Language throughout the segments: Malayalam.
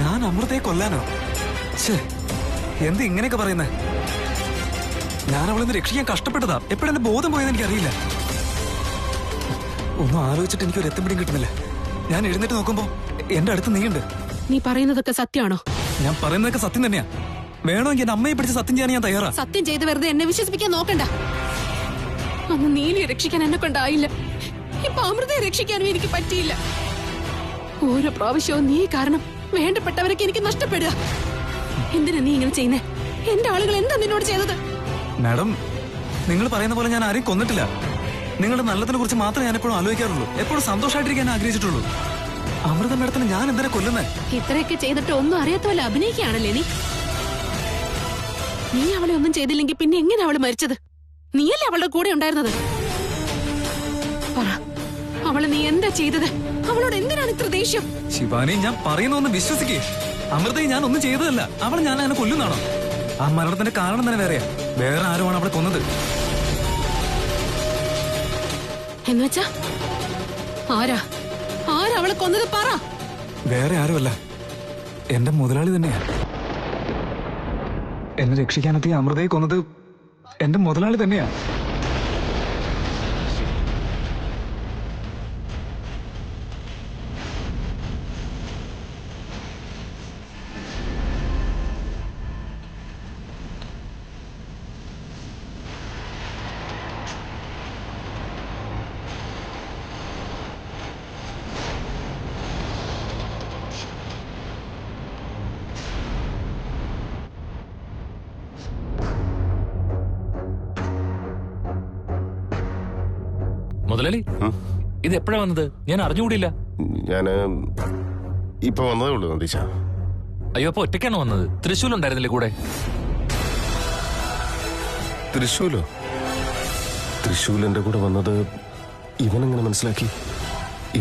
ഞാൻ അമൃതയെ കൊല്ലാനോ? എന്ത് ഇങ്ങനെയൊക്കെ പറയുന്നേ? ഞാൻ അവളെ നിന്ന് രക്ഷിക്കാൻ കഷ്ടപ്പെട്ടതാ. എപ്പോഴെന്റെ ബോധം പോയെന്ന് എനിക്കറിയില്ല. ഒന്നും ആലോചിച്ചിട്ട് എനിക്കൊരു എത്തുപിടിയും കിട്ടുന്നില്ല. ഞാൻ എഴുന്നേറ്റ് നോക്കുമ്പോ എന്റെ അടുത്ത് നീയുണ്ട്. നീ പറയുന്നതൊക്കെ സത്യമാണോ? ഞാൻ പറയുന്നതൊക്കെ സത്യം തന്നെയാ. വേണമെങ്കിൽ എന്റെ അമ്മയെ പിടിച്ച് സത്യം ചെയ്യാൻ ഞാൻ തയ്യാറാ. സത്യം ചെയ്ത് വെറുതെ എന്നെ വിശ്വസിപ്പിക്കാൻ നോക്കണ്ട. അന്ന് നീലിയെ രക്ഷിക്കാൻ എന്നെ കൊണ്ടായില്ല. ഇപ്പൊ അമൃതയെ രക്ഷിക്കാനും എനിക്ക് പറ്റിയില്ല. ഓരോ പ്രാവശ്യവും നീ കാരണം വേണ്ടപ്പെട്ടവരൊക്കെ എനിക്ക് നഷ്ടപ്പെടുക. എന്തിനാ നീ ഇങ്ങനെ ചെയ്യുന്നേ? എന്റെ ആളുകൾ എന്താ നിന്നോട് ചെയ്തത്? മാഡം, നിങ്ങൾ പറയുന്ന പോലെ ഞാൻ ആരെയും കൊന്നിട്ടില്ല. നിങ്ങളുടെ നല്ലതിനെ കുറിച്ച് മാത്രമേ ഞാൻ എപ്പോഴും ആലോചിക്കാറുള്ളൂ. എപ്പോഴും സന്തോഷമായിട്ടിരിക്കാൻ ആഗ്രഹിച്ചിട്ടുള്ളൂ. അമൃത മാഡത്തിന് ഞാൻ എന്തിനാ കൊല്ലുന്നേ? ഇത്രയൊക്കെ ചെയ്തിട്ട് ഒന്നും അറിയാത്ത പോലെ അഭിനയിക്കുകയാണല്ലേ നീ? നീ അവളെ ഒന്നും ചെയ്തില്ലെങ്കിൽ പിന്നെ എങ്ങനെ അവള് മരിച്ചത്? നീയല്ലേ അവളുടെ കൂടെ ഉണ്ടായിരുന്നത്? പറ, അവള് നീ എന്താ ചെയ്തത്? അവളോട് എന്തിനാണ് ഇത്ര ദേഷ്യം? ശിവാനി, ഞാൻ പറയുന്നൊന്ന് വിശ്വസിക്കേ. അമൃതയെ ഞാൻ ഒന്നും ചെയ്തതല്ല. അവളെ ഞാൻ അങ്ങനെ കൊല്ലുന്നാണോ? ആ മരണത്തിന്റെ കാരണം തന്നെ വേറെയാ. വേറെ ആരുമാണ് അവളെ കൊന്നത്. എന്നുവെച്ചാ ആരാ അവളെ കൊന്നത്? പറ. വേറെ ആരുമല്ല, എന്റെ മുതലാളി തന്നെയാ. എന്നെ രക്ഷിക്കാനെത്തിയ അമൃതയെ കൊന്നത് എന്റെ മുതലാളി തന്നെയാ. മുതലാളി, ഇത് എപ്പോഴാ വന്നത്? ഞാൻ അറിഞ്ഞുകൂടിയില്ല. ഞാന് ഇപ്പൊ വന്നതേ ഉള്ളൂ നന്ദീശ. അയ്യോ, അപ്പൊ ഒറ്റയ്ക്കാണ് വന്നത്? തൃശ്ശൂലുണ്ടായിരുന്നില്ലേ കൂടെ? തൃശ്ശൂലോ? തൃശ്ശൂൽ എന്റെ കൂടെ വന്നത് ഇവനെങ്ങനെ മനസ്സിലാക്കി?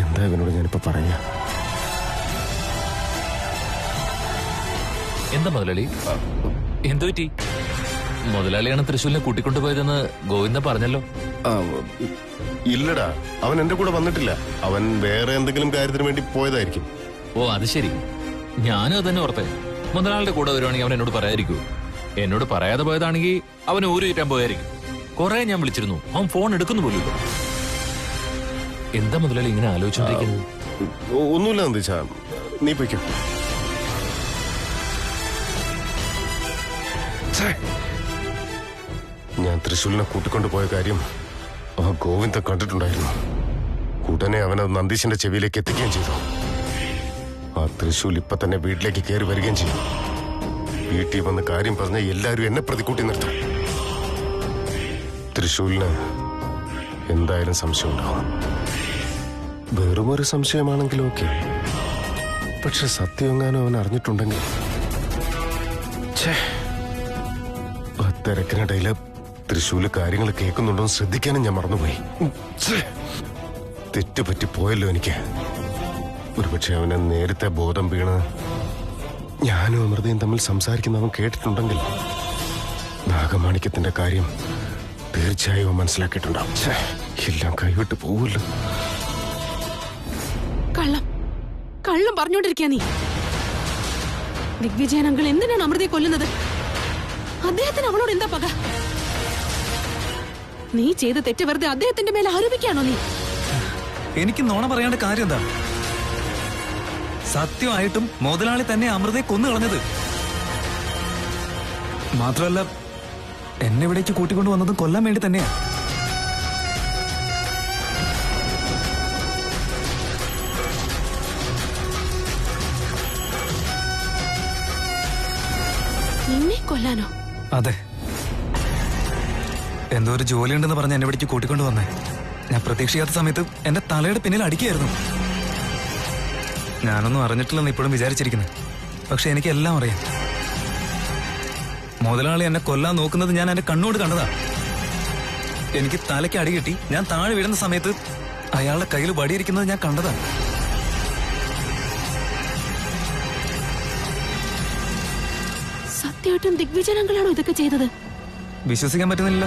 എന്താ ഇവനോട് ഞാനിപ്പോ പറയാ? എന്താ മുതലാളി, എന്തു പറ്റി? മുതലാളിയാണ് തൃശ്ശൂലിനെ കൂട്ടിക്കൊണ്ടുപോയതെന്ന് ഗോവിന്ദ പറഞ്ഞല്ലോ. ഇല്ലടാ, അവൻ എന്റെ കൂടെ വന്നിട്ടില്ല. അവൻ വേറെ എന്തെങ്കിലും കാര്യത്തിന് വേണ്ടി പോയതായിരിക്കും. ഓ, അത് ശരി. ഞാനും അത് തന്നെ ഓർത്തേ. മുതലാളിയുടെ കൂടെ വരുവാണെങ്കിൽ അവൻ എന്നോട് പറയാതിരിക്കൂ. എന്നോട് പറയാതെ പോയതാണെങ്കിൽ അവൻ ഊര് കയറ്റാൻ പോയായിരിക്കും. കുറെ ഞാൻ വിളിച്ചിരുന്നു, അവൻ ഫോൺ എടുക്കുന്നു പോലും. എന്താ മുതലാളി ഇങ്ങനെ ആലോചിച്ചോണ്ടിരിക്കുന്നത്? ഒന്നുമില്ല നന്ദീശ, നീ പൊയ്ക്കോ. ഞാൻ തൃശ്ശൂലിനെ കൂട്ടിക്കൊണ്ടുപോയ കാര്യം ആ ഗോവിന്ദ കണ്ടിട്ടുണ്ടായിരുന്നു. ഉടനെ അവനത് നന്ദീശന്റെ ചെവിയിലേക്ക് എത്തിക്കുകയും ചെയ്തു. ആ തൃശ്ശൂൽ ഇപ്പൊ തന്നെ വീട്ടിലേക്ക് കയറി വരികയും ചെയ്യും. വീട്ടിൽ വന്ന് കാര്യം പറഞ്ഞ എല്ലാവരും എന്നെ പ്രതിക്കൂട്ടി നിർത്തും. തൃശ്ശൂലിന് എന്തായാലും സംശയം ഉണ്ടാവും. വെറുമൊരു സംശയമാണെങ്കിലും ഓക്കെ, പക്ഷെ സത്യമെങ്ങാനും അവൻ അറിഞ്ഞിട്ടുണ്ടെങ്കിൽ ആ തിരക്കിനിടയില് തൃശ്ശൂല് കാര്യങ്ങൾ കേൾക്കുന്നുണ്ടോ ശ്രദ്ധിക്കാനും ഞാൻ മറന്നുപോയി. തെറ്റുപറ്റി പോയല്ലോ എനിക്ക്. ഒരുപക്ഷെ അവനെ നേരത്തെ ബോധം വീണ് ഞാനും അമൃതയും തമ്മിൽ സംസാരിക്കുന്നവൻ കേട്ടിട്ടുണ്ടെങ്കിൽ നാഗമാണിക്യത്തിന്റെ കാര്യം തീർച്ചയായും മനസ്സിലാക്കിയിട്ടുണ്ടാവും. എല്ലാം കൈവിട്ട് പോവില്ല. കള്ളം പറഞ്ഞോണ്ടിരിക്കാ നീ. ദിഗ്വിജയൻ അങ്കിൾ എന്തിനാണ് അമൃതയെ കൊല്ലുന്നത്? അദ്ദേഹത്തിന് അവളോട് എന്താ പക? നീ ചെയ്ത തെറ്റ് വെറുതെ അദ്ദേഹത്തിന്റെ മേലെ ആരോപിക്കാണോ നീ? എനിക്ക് നോണ പറയാണ്ട് കാര്യം എന്താ? സത്യമായിട്ടും മുതലാളി തന്നെ അമൃതയെ കൊന്നു കളഞ്ഞത്. മാത്രമല്ല, എന്നെ ഇവിടേക്ക് കൂട്ടിക്കൊണ്ടു വന്നതും കൊല്ലാൻ വേണ്ടി തന്നെയാ. നിന്നെ കൊല്ലാനോ? അതെ, എന്തോ ഒരു ജോലി ഉണ്ടെന്ന് പറഞ്ഞ് എന്നെ ഇവിടേക്ക് കൂട്ടിക്കൊണ്ടു വന്നേ. ഞാൻ പ്രതീക്ഷിക്കാത്ത സമയത്ത് എന്റെ തലയുടെ പിന്നിൽ അടിക്കുകയായിരുന്നു. ഞാനൊന്നും അറിഞ്ഞിട്ടില്ലെന്ന് ഇപ്പോഴും വിചാരിച്ചിരിക്കുന്നത്. പക്ഷെ എനിക്ക് എല്ലാം അറിയാം. മുതലാളി എന്നെ കൊല്ലാൻ നോക്കുന്നത് ഞാൻ എന്റെ കണ്ണോട് കണ്ടതാ. എനിക്ക് തലയ്ക്ക് അടി കിട്ടി ഞാൻ താഴെ വീഴുന്ന സമയത്ത് അയാളുടെ കയ്യിൽ വടിയിരിക്കുന്നത് ഞാൻ കണ്ടതാ. സത്യമായിട്ടും ദിഗ്വിജയൻ അങ്കിളാണോ ഇതൊക്കെ ചെയ്തത്? വിശ്വസിക്കാൻ പറ്റുന്നില്ല.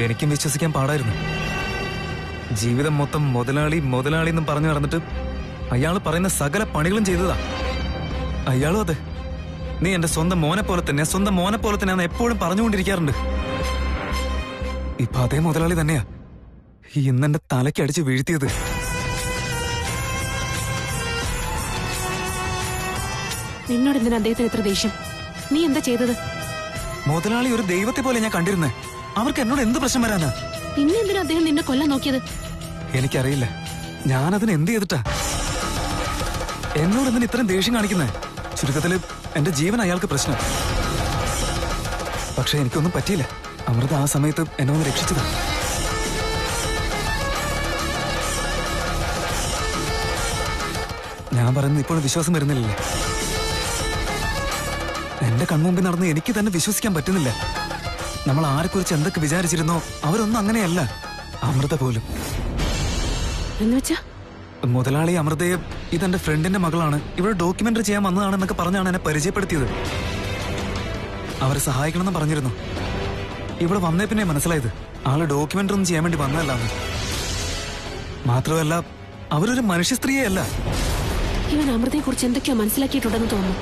എനിക്കും വിശ്വസിക്കാൻ പാടായിരുന്നു. ജീവിതം മൊത്തം മുതലാളി മുതലാളി എന്നും പറഞ്ഞു നടന്നിട്ട് അയാൾ പറയുന്ന സകല പണികളും ചെയ്തതാ. അയാളും അതെ, നീ എന്റെ സ്വന്തം മോനെ പോലെ തന്നെ എപ്പോഴും പറഞ്ഞുകൊണ്ടിരിക്കാറുണ്ട്. ഇപ്പൊ അതേ മുതലാളി തന്നെയാ ഇന്നെന്റെ തലയ്ക്ക് അടിച്ച് വീഴ്ത്തിയത്. നിന്നോട് എന്തിനാ അദ്ദേഹത്തിന് എത്ര ദേഷ്യം? നീ എന്താ ചെയ്തത്? മുതലാളി ഒരു ദൈവത്തെ പോലെ ഞാൻ കണ്ടിരുന്നേ. അവർക്ക് എന്നോട് എന്ത് പ്രശ്നം വരാനാ? പിന്നെ എന്തിനാ അദ്ദേഹം നിന്നെ കൊല്ലാൻ നോക്കിയത്? എനിക്കറിയില്ല, ഞാനതിന് എന്ത് ചെയ്തിട്ടാ. എന്നോട് എന്തിന് ഇത്രയും ദേഷ്യം കാണിക്കുന്നേ? ചുരുക്കത്തില് എന്റെ ജീവൻ അയാൾക്ക് പ്രശ്നം. പക്ഷെ എനിക്കൊന്നും പറ്റിയില്ല. അമൃത ആ സമയത്ത് എന്നെ ഒന്ന് രക്ഷിച്ചതാ. ഞാൻ പറയുന്നത് ഇപ്പോഴും വിശ്വാസം വരുന്നില്ലേ? എന്റെ കൺമുമ്പിൽ നടന്ന് എനിക്ക് തന്നെ വിശ്വസിക്കാൻ പറ്റുന്നില്ല. നമ്മൾ ആരെക്കുറിച്ച് എന്തൊക്കെ വിചാരിച്ചിരുന്നോ അവരൊന്നും അങ്ങനെയല്ല. അമൃത പോലും. എന്നുവെച്ചാ മുതലാളി അമൃതയെ ഇതെന്റെ ഫ്രണ്ടിന്റെ മകളാണ്, ഇവിടെ ഡോക്യുമെന്ററി ചെയ്യാൻ വന്നതാണെന്നൊക്കെ പറഞ്ഞാണ് എന്നെ പരിചയപ്പെടുത്തിയത്. അവരെ സഹായിക്കണമെന്ന് പറഞ്ഞിരുന്നു. ഇവിടെ വന്നേ പിന്നെ മനസ്സിലായത് ആള് ഡോക്യുമെന്ററി ഒന്നും ചെയ്യാൻ വേണ്ടി വന്നതല്ലാന്ന്. മാത്രമല്ല അവരൊരു മനുഷ്യ സ്ത്രീയെ അല്ല. ഇവൻ അമൃതയെ കുറിച്ച് എന്തൊക്കെയോ മനസ്സിലാക്കിയിട്ടുണ്ടെന്ന് തോന്നുന്നു.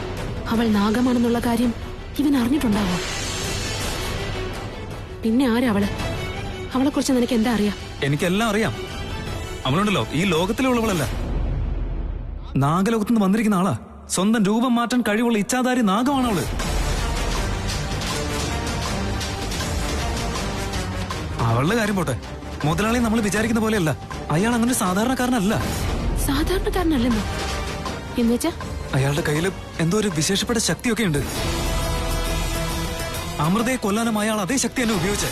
അവൾ നാഗമാണെന്നുള്ള കാര്യം ഇവൻ അറിഞ്ഞിട്ടുണ്ടാവോ? പിന്നെ ആരാ അവളെ കുറിച്ച് നിനക്ക് എന്താ അറിയാം? എനിക്കെല്ലാം അറിയാം. അവളുണ്ടല്ലോ ഈ ലോകത്തിലുള്ളവളല്ല, നാഗലോകത്തുനിന്ന് വന്നിരിക്കുന്ന ആളാ. സ്വന്തം രൂപം മാറ്റാൻ കഴിവുള്ള ഇച്ഛാധാരി നാഗമാണ് അവള്. അവളുടെ കാര്യം പോട്ടെ, മുതലാളി നമ്മൾ വിചാരിക്കുന്ന പോലെയല്ല. അയാൾ അങ്ങനെ സാധാരണക്കാരനല്ല. സാധാരണക്കാരനല്ലെന്നോ? എന്നുവെച്ചാ അയാളുടെ കയ്യിൽ എന്തോ ഒരു വിശേഷപ്പെട്ട ശക്തിയൊക്കെ ഉണ്ട്. അമൃതയെ കൊല്ലാനും അയാൾ അതേ ശക്തി തന്നെ ഉപയോഗിച്ചേ.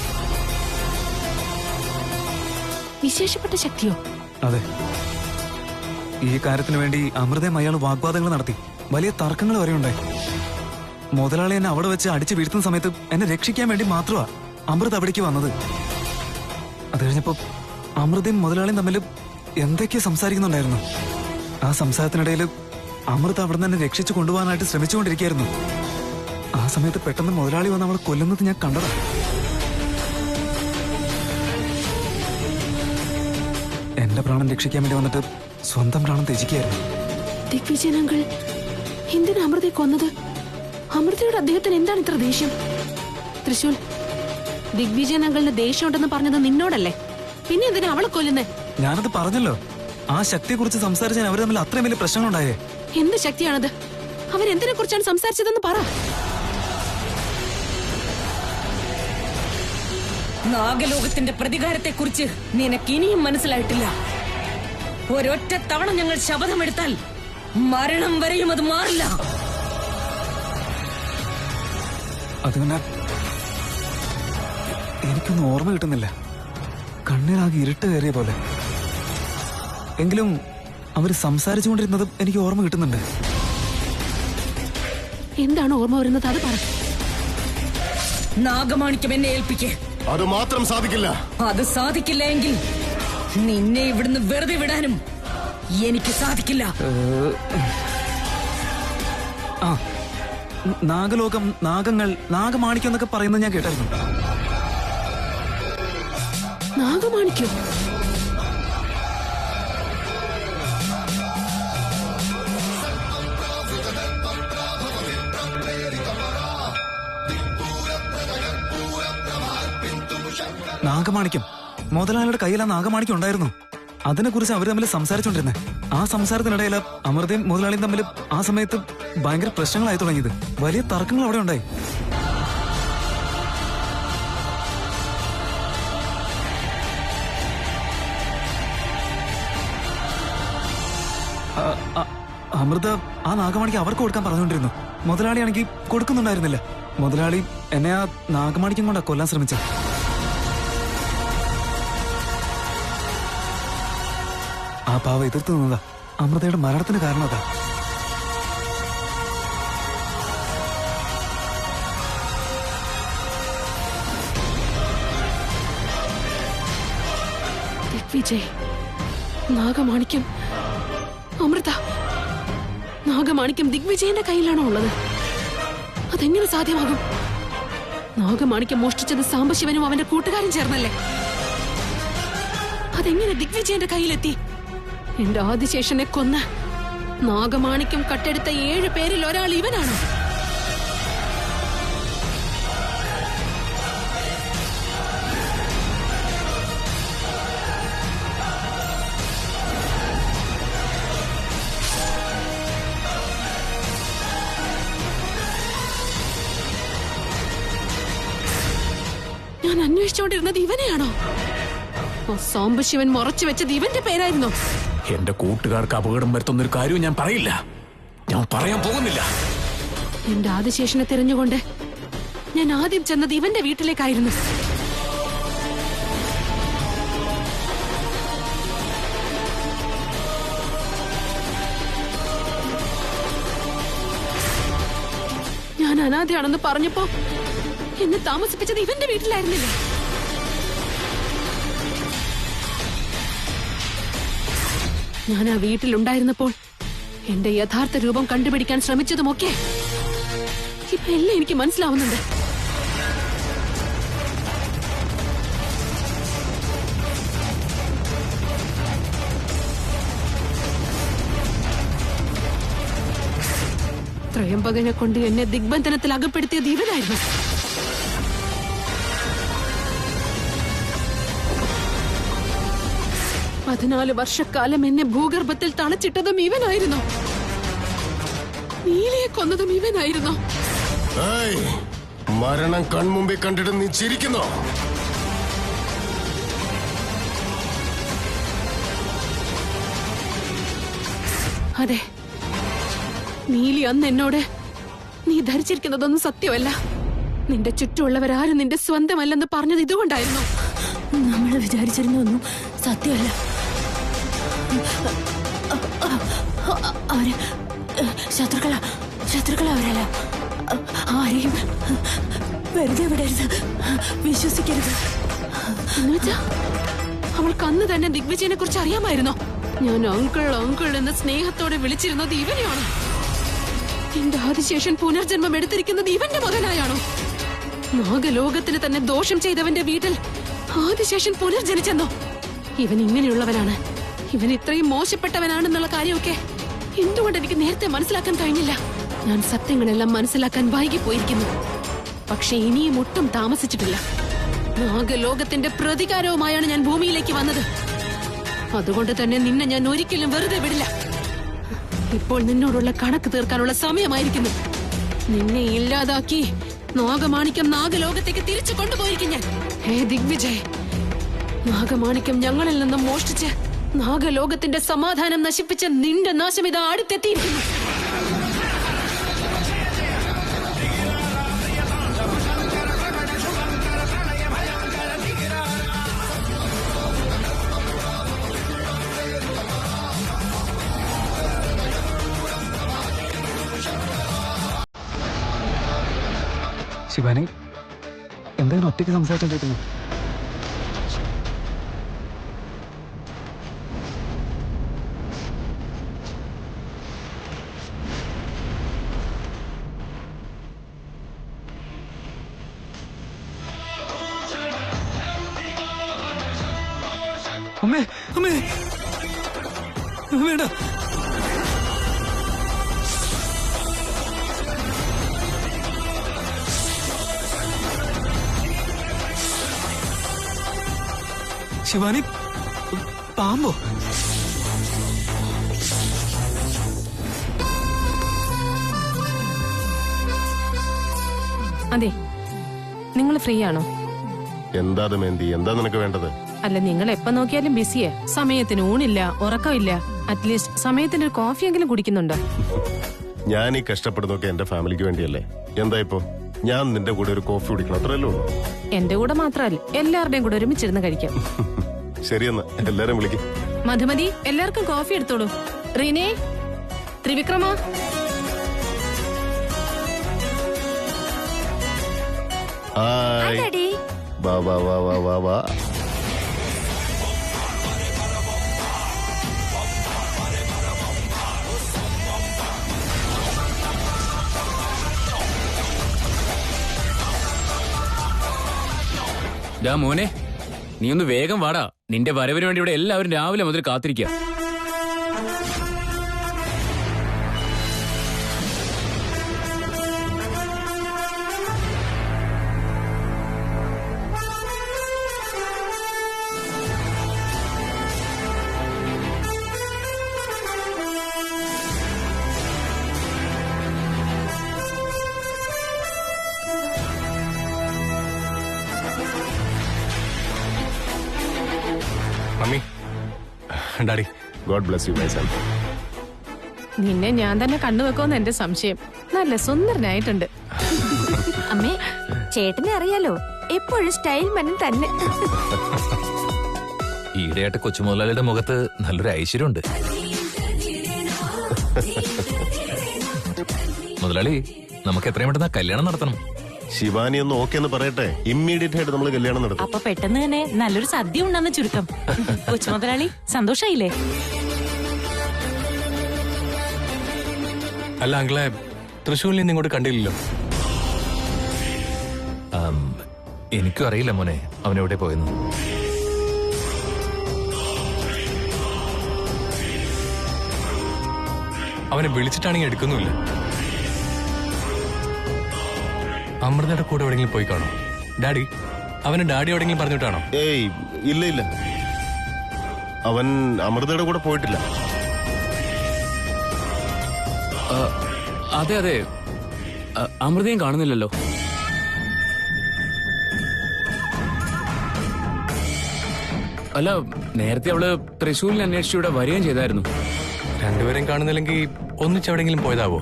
വിശേഷപ്പെട്ട ശക്തിയോ? അതെ. ഈ കാര്യത്തിന് വേണ്ടി അമൃതയും അയാൾ വാഗ്വാദങ്ങൾ നടത്തി. വലിയ തർക്കങ്ങൾ വരെ ഉണ്ടായി. മുതലാളി എന്നെ അവിടെ വെച്ച് അടിച്ചു വീഴ്ത്തുന്ന സമയത്ത് എന്നെ രക്ഷിക്കാൻ വേണ്ടി മാത്രമാ അമൃത അവിടേക്ക് വന്നത്. അത് കഴിഞ്ഞപ്പോ അമൃതയും മുതലാളിയും തമ്മിൽ എന്തൊക്കെയോ സംസാരിക്കുന്നുണ്ടായിരുന്നു. ആ സംസാരത്തിനിടയിൽ അമൃത അവിടെ നിന്ന് എന്നെ രക്ഷിച്ചു കൊണ്ടുപോകാനായിട്ട് ശ്രമിച്ചുകൊണ്ടിരിക്കുകയായിരുന്നു. ആ സമയത്ത് പെട്ടെന്ന് മുതലാളി വന്ന് അവളെ കൊല്ലുന്നത് ഞാൻ കണ്ടതാ. എന്റെ പ്രാണൻ രക്ഷിക്കാൻ വേണ്ടി വന്നിട്ട് സ്വന്തം പ്രാണൻ ത്യജിക്കുകയായിരുന്നു. ദിഗ്വിജയൻ അങ്കിൾ എന്തിനാ അമൃതയെ കൊന്നത്? അമൃതയോട് അദ്ദേഹത്തിന് എന്താണ് ഇത്ര ദേഷ്യം? തൃശൂൽ, ദിഗ്വിജയൻ അങ്കിളിന് ദേഷ്യമുണ്ടെന്ന് പറഞ്ഞത് നിന്നോടല്ലേ? പിന്നെ എന്തിനാ അവളെ കൊല്ലുന്നേ? ഞാനത് പറഞ്ഞല്ലോ. ആ ശക്തിയെ കുറിച്ച് സംസാരിച്ചാൽ അവർ തമ്മിൽ അത്രയും വലിയ പ്രശ്നങ്ങളുണ്ടായേ. എന്ത് ശക്തിയാണത്? അവരെന്തിനെ കുറിച്ചാണ് സംസാരിച്ചതെന്ന് പറ. നാഗലോകത്തിന്റെ പ്രതികാരത്തെ കുറിച്ച് നിനക്ക് ഇനിയും മനസ്സിലായിട്ടില്ല. ഒരൊറ്റ തവണ ഞങ്ങൾ ശപഥമെടുത്താൽ മരണം വരെയും അത് മാറില്ല. അത് പിന്നെ എനിക്കൊന്നും ഓർമ്മ കിട്ടുന്നില്ല. കണ്ണിലാകെ ഇരുട്ട് കയറിയ പോലെ. എങ്കിലും അവര് സംസാരിച്ചുകൊണ്ടിരുന്നത് എനിക്ക് ഓർമ്മ കിട്ടുന്നുണ്ട്. എന്താണ് ഓർമ്മ വരുന്നത്? അത് പറ. നാഗമാണിക്യം എന്നെ ഏൽപ്പിക്കേ. അത് മാത്രം സാധിക്കില്ല. അത് സാധിക്കില്ല എങ്കിൽ നിന്നെ ഇവിടുന്ന് വെറുതെ വിടാനും എനിക്ക് സാധിക്കില്ല. ആ, നാഗലോകം, നാഗങ്ങൾ, നാഗമാണിക്യം എന്നൊക്കെ പറയുന്നത് ഞാൻ കേട്ടായിരുന്നു. നാഗമാണിക്യോ? നാഗമാണിക്യം, മുതലാളിയുടെ കയ്യിൽ ആ നാഗമാണിക്യം ഉണ്ടായിരുന്നു. അതിനെക്കുറിച്ച് അവർ തമ്മിൽ സംസാരിച്ചോണ്ടിരുന്നേ. ആ സംസാരത്തിനിടയിൽ അമൃതയും മുതലാളിയും തമ്മിൽ ആ സമയത്ത് ഭയങ്കര പ്രശ്നങ്ങളായി തുടങ്ങിയത്. വലിയ തർക്കങ്ങൾ അവിടെ ഉണ്ടായി. അമൃത ആ നാഗമാണിക്ക് അവർക്ക് കൊടുക്കാൻ പറഞ്ഞുകൊണ്ടിരുന്നു. മുതലാളിയാണെങ്കിൽ കൊടുക്കുന്നുണ്ടായിരുന്നില്ല. മുതലാളി എന്നെ ആ നാഗമാണിക്കം കൊണ്ടാ കൊല്ലാൻ ശ്രമിച്ചത്. ആ പാവ എതിർത്ത് നിന്നതാ. അമൃതയുടെ മരണത്തിന് കാരണം അതാ. ദിഗ്വിജയ്, നാഗമാണിക്യം, അമൃത. നാഗമാണിക്യം ദിഗ്വിജയന്റെ കയ്യിലാണോ ഉള്ളത്? അതെങ്ങനെ സാധ്യമാകും? നാഗമാണിക്യം മോഷ്ടിച്ചത് സാംബശിവനും അവന്റെ കൂട്ടുകാരും ചേർന്നല്ലേ? അതെങ്ങനെ ദിഗ്വിജയന്റെ കയ്യിലെത്തി? എന്റെ ആദിശേഷനെ കൊന്ന് നാഗമാണിക്യം കട്ടെടുത്ത 7 പേരിൽ ഒരാൾ ഇവനാണ്. ഞാൻ അന്വേഷിച്ചുകൊണ്ടിരുന്നത് ഇവനെയാണോ? സാംബശിവൻ മറച്ചു വെച്ചത് ഇവന്റെ പേരായിരുന്നോ? എന്റെ കൂട്ടുകാർക്ക് അപകടം വരുത്തുന്ന ഒരു കാര്യവും ഞാൻ പറയില്ല. ഞാൻ പറയാൻ പോകുന്നില്ല. എന്റെ ആദിശേഷനെ തിരഞ്ഞുകൊണ്ട് ഞാൻ ആദ്യം ചെന്നത് ഇവന്റെ വീട്ടിലേക്കായിരുന്നു. ഞാൻ അനാഥയാണെന്ന് പറഞ്ഞപ്പോ എന്നെ താമസിപ്പിച്ചത് ഇവന്റെ വീട്ടിലായിരുന്നില്ലേ? ഞാൻ ആ വീട്ടിലുണ്ടായിരുന്നപ്പോൾ എന്റെ യഥാർത്ഥ രൂപം കണ്ടുപിടിക്കാൻ ശ്രമിച്ചതുമൊക്കെ ഇപ്പൊ എല്ലാം എനിക്ക് മനസ്സിലാവുന്നുണ്ട്. ത്രയംബകനെ കൊണ്ട് എന്നെ ദിഗ്ബന്ധനത്തിൽ അകപ്പെടുത്തിയത് ഇവനായിരുന്നു. പതിനാല് വർഷക്കാലം എന്നെ ഭൂഗർഭത്തിൽ തളച്ചിട്ടതും ഇവനായിരുന്നു. നീലയെ കൊന്നതും ഇവനായിരുന്നു. മരണം കൺമുമ്പിൽ കണ്ടിട്ട് നീ ചിരിക്കുന്നോ? അതെ, നീലി അന്ന് എന്നോട് നീ ധരിച്ചിരിക്കുന്നതൊന്നും സത്യമല്ല, നിന്റെ ചുറ്റുമുള്ളവരാരും നിന്റെ സ്വന്തമല്ലെന്ന് പറഞ്ഞത് ഇതുകൊണ്ടായിരുന്നു. നമ്മൾ വിചാരിച്ചിരുന്നൊന്നും സത്യമല്ല. അവര് ശത്രുക്കള അവരല്ല. ആരെയും വെറുതെ വിടരുത്, വിശ്വസിക്കരുത്. എന്നുവെച്ചാ അവൾക്ക് അന്ന് തന്നെ ദിഗ്വിജയനെ കുറിച്ച് അറിയാമായിരുന്നോ? ഞാൻ അങ്കിൾ എന്ന് സ്നേഹത്തോടെ വിളിച്ചിരുന്നത് ഇവനെയാണോ? എന്റെ ആദിശേഷൻ പുനർജന്മം എടുത്തിരിക്കുന്നത് ഇവന്റെ മകനായാണോ? നാഗലോകത്തിന് തന്നെ ദോഷം ചെയ്തവന്റെ വീട്ടിൽ ആദിശേഷൻ പുനർജനിച്ചെന്നോ? ഇവൻ ഇങ്ങനെയുള്ളവനാണ്, ഇവൻ ഇത്രയും മോശപ്പെട്ടവനാണെന്നുള്ള കാര്യമൊക്കെ എന്തുകൊണ്ട് എനിക്ക് നേരത്തെ മനസ്സിലാക്കാൻ കഴിഞ്ഞില്ല? ഞാൻ സത്യങ്ങളെല്ലാം മനസ്സിലാക്കാൻ വൈകിപ്പോയിരിക്കുന്നു. പക്ഷെ ഇനിയും ഒട്ടും താമസിച്ചിട്ടില്ല. നാഗലോകത്തിന്റെ പ്രതികാരവുമായാണ് ഞാൻ ഭൂമിയിലേക്ക് വന്നത്. അതുകൊണ്ട് തന്നെ നിന്നെ ഞാൻ ഒരിക്കലും വെറുതെ വിടില്ല. ഇപ്പോൾ നിന്നോടുള്ള കണക്ക് തീർക്കാനുള്ള സമയമായിരിക്കുന്നു. നിന്നെ ഇല്ലാതാക്കി നാഗമാണിക്യം നാഗലോകത്തേക്ക് തിരിച്ചു കൊണ്ടുപോയിരിക്കും ഞാൻ. ഹേ ദിഗ്വിജയ്, നാഗമാണിക്യം ഞങ്ങളിൽ നിന്നും മോഷ്ടിച്ച് നാഗലോകത്തിന്റെ സമാധാനം നശിപ്പിച്ച നിന്റെ നാശം ഇതാ അടുത്തെത്തിയിരിക്കുന്നു. ശിവാനി, എന്താണ് ഒറ്റയ്ക്ക് സംസാരിച്ചോണ്ടിരിക്കുന്നത്? അമ്മേ, അമ്മേ, വേണ്ട. ശിവാനി, പാമ്പോ? അതെ, നിങ്ങൾ ഫ്രീ ആണോ? എന്താ ദമയന്തി, എന്താ നിനക്ക് വേണ്ടത്? അല്ല, നിങ്ങൾ എപ്പോ നോക്കിയാലും ബിസിയാ. സമയത്തിന് ഊണില്ല, ഉറക്കമില്ല. അറ്റ്ലീസ്റ്റ് സമയത്തിന് ഒരു കോഫിയെങ്കിലും കുടിക്കുന്നുണ്ടോ? ഞാൻ ഈ കഷ്ടപ്പെടുന്നൊക്കെ എന്റെ ഫാമിലിക്ക് വേണ്ടിയല്ലേ. എന്താ ഇപ്പോ ഞാൻ നിന്റെ കൂടെ ഒരു കോഫി കുടിക്കണം, അത്രയല്ലേ ഉള്ളൂ? എന്റെ കൂടെ മാത്രമല്ല, എല്ലാവരുടെയും കൂടെ ഒരുമിച്ചിരുന്ന് കഴിക്കാം. ശരിയെന്നാ, എല്ലാരും വിളിക്കും. മധുമതി, എല്ലാവർക്കും കോഫി എടുത്തോളൂ. റീനേ, ത്രിവിക്രമ, ഹായ്. വാ വാ വാ വാ വാ വാ. മോനെ, നീ ഒന്ന് വേഗം വാടാ. നിന്റെ വരവിന് വേണ്ടി ഇവിടെ എല്ലാവരും രാവിലെ മുതൽ കാത്തിരിക്കുക. Daddy. God bless you my son. നിന്നെ ഞാൻ തന്നെ കണ്ണുവെക്കുമെന്ന് എന്റെ സംശയം. നല്ല സുന്ദരനായിട്ടുണ്ട്. അമ്മേ, ചേട്ടനെ അറിയാലോ, എപ്പോഴും സ്റ്റൈൽ മനം തന്നെ. ഈയിടെയായിട്ട് കൊച്ചുമുതലാളിയുടെ മുഖത്ത് നല്ലൊരു ഐശ്വര്യമുണ്ട്. മുതലാളി, നമുക്ക് എത്രയും പെട്ടെന്ന് കല്യാണം നടത്തണം. ശിവാനി ഒന്ന് ഓക്കെ എന്ന് പറയട്ടെ, ഇമ്മീഡിയറ്റ് ആയിട്ട് നമ്മൾ കല്യാണം നടത്തും. അപ്പൊ പെട്ടെന്ന് തന്നെ നല്ലൊരു സദ്യ ഉണ്ടെന്ന് ചുരുക്കം. കൊച്ചുമുതലാളി സന്തോഷായില്ലേ? അല്ല അങ്കിളെ, തൃശ്ശൂരിൽ നിന്ന് ഇങ്ങോട്ട് കണ്ടില്ലല്ലോ. എനിക്കും അറിയില്ല മോനെ അവനെവിടെ പോയെന്ന്. അവനെ വിളിച്ചിട്ടാണെങ്കിൽ എടുക്കുന്നുമില്ല. അമൃതയുടെ കൂടെ എവിടെയെങ്കിലും പോയി കാണോ? ഡാഡി, അവന് ഡാഡി എവിടെയെങ്കിലും പറഞ്ഞിട്ടാണോ? ഏയ് ഇല്ല ഇല്ല, അവൻ അമൃതയുടെ കൂടെ പോയിട്ടില്ല. അതെ അതെ, അമൃതയും കാണുന്നില്ലല്ലോ. അല്ല, നേരത്തെ അവള് തൃശ്ശൂരിൽ അന്വേഷിച്ച് ഇവിടെ വരികയും ചെയ്തായിരുന്നു. രണ്ടുപേരെയും കാണുന്നില്ലെങ്കിൽ ഒന്നിച്ചെവിടെയെങ്കിലും പോയതാവോ?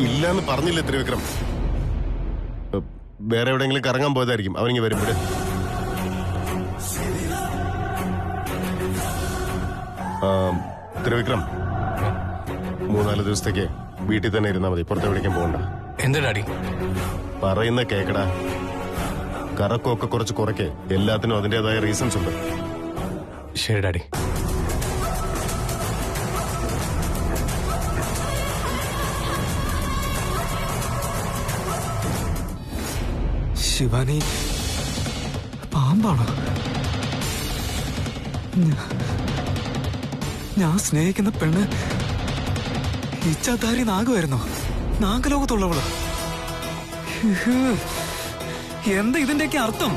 ഇല്ലാന്ന് പറഞ്ഞില്ലേ ത്രിവിക്രം? വേറെ എവിടെയെങ്കിലും കറങ്ങാൻ പോയതായിരിക്കും. അവനിങ്ങ് വരുമ്പോഴേ. ത്രിവിക്രം, 3-4 ദിവസത്തേക്ക് വീട്ടിൽ തന്നെ ഇരുന്നാ മതി, പുറത്തെവിടേക്കും പോകണ്ട. എന്താ ഡാഡി പറയുന്ന കേക്കടാ. കറക്കമൊക്കെ കുറച്ച് കുറയ്ക്ക്. എല്ലാത്തിനും അതിന്റേതായ റീസൺസ് ഉണ്ട്. ശരി ഡാഡി. ശിവാനി പാമ്പാണോ? ഞാൻ സ്നേഹിക്കുന്ന പെണ്ണ് ഇച്ഛാധാരി നാഗമായിരുന്നോ? നാഗലോകത്തുള്ളവളോ? എന്താ ഇതിന്റെയൊക്കെ അർത്ഥം?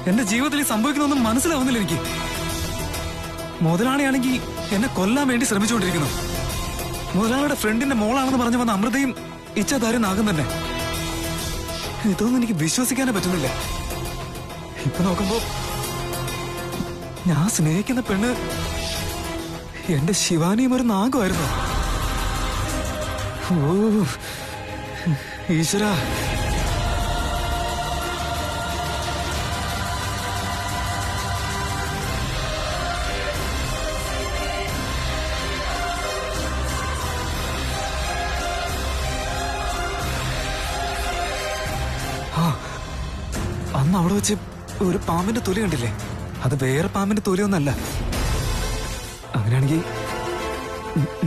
എന്റെ ജീവിതത്തിൽ സംഭവിക്കുന്നൊന്നും മനസ്സിലാവുന്നില്ല എനിക്ക്. മുതലാളിയാണെങ്കിൽ എന്നെ കൊല്ലാൻ വേണ്ടി ശ്രമിച്ചുകൊണ്ടിരിക്കുന്നു. മുതലാളിയുടെ ഫ്രണ്ടിന്റെ മോളാണെന്ന് പറഞ്ഞു വന്ന അമൃതയും ഇച്ഛാധാരി നാഗം തന്നെ. ഇതൊന്നും എനിക്ക് വിശ്വസിക്കാനേ പറ്റുന്നില്ല. ഇപ്പൊ നോക്കുമ്പോ ഞാൻ സ്നേഹിക്കുന്ന പെണ്ണ് എന്റെ ശിവാനിയും ഒരു നാഗമായിരുന്നു. ഓ ഈശ്വരാ. അന്ന് അവിടെ വെച്ച് ഒരു പാമ്പിന്റെ തൊലി കണ്ടില്ലേ? അത് വേറെ പാമ്പിന്റെ തൊലിയൊന്നല്ല. അങ്ങനെയാണെങ്കിൽ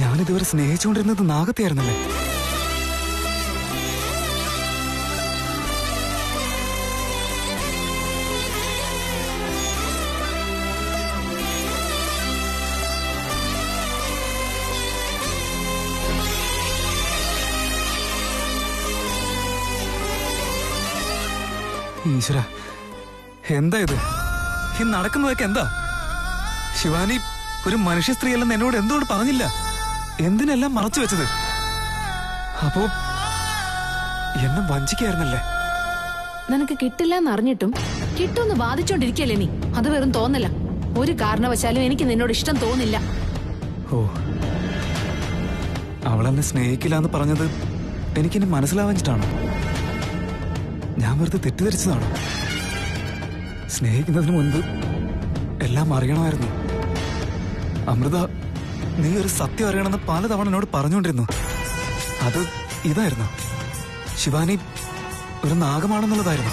ഞാനിതുവരെ സ്നേഹിച്ചുകൊണ്ടിരുന്നത് നാഗത്തെയായിരുന്നല്ലേ? ഈശ്വര, എന്താ ഇത്? ഈ നടക്കുന്നതൊക്കെ എന്താ? ശിവാനി ഒരു മനുഷ്യ സ്ത്രീയല്ലെന്ന് എന്നോട് എന്തുകൊണ്ട് പറഞ്ഞില്ല? എന്തിനെല്ലാം മറച്ചു വെച്ചത്? അപ്പോ എന്നെ വഞ്ചിക്കായിരുന്നല്ലേ? നിനക്ക് കിട്ടില്ല എന്നറിഞ്ഞിട്ടും കിട്ടുമെന്ന് വാദിച്ചോണ്ടിരിക്കല്ലേ നീ? അത് വെറും തോന്നല. ഒരു കാരണവശാലും എനിക്ക് നിന്നോട് ഇഷ്ടം തോന്നില്ല. ഓ, അവളെന്നെ സ്നേഹിക്കില്ല എന്ന് പറഞ്ഞത് എനിക്കിനി മനസ്സിലാവാഞ്ഞിട്ടാണോ? ഞാൻ വെറുതെ തെറ്റിദ്ധരിച്ചതാണോ? സ്നേഹിക്കുന്നതിന് മുൻപ് എല്ലാം അറിയണമായിരുന്നു. അമൃത, നീ ഒരു സത്യം അറിയണമെന്ന് പലതവണ എന്നോട് പറഞ്ഞുകൊണ്ടിരുന്നു. അത് ഇതായിരുന്നു, ശിവാനി ഒരു നാഗമാണെന്നുള്ളതായിരുന്നു.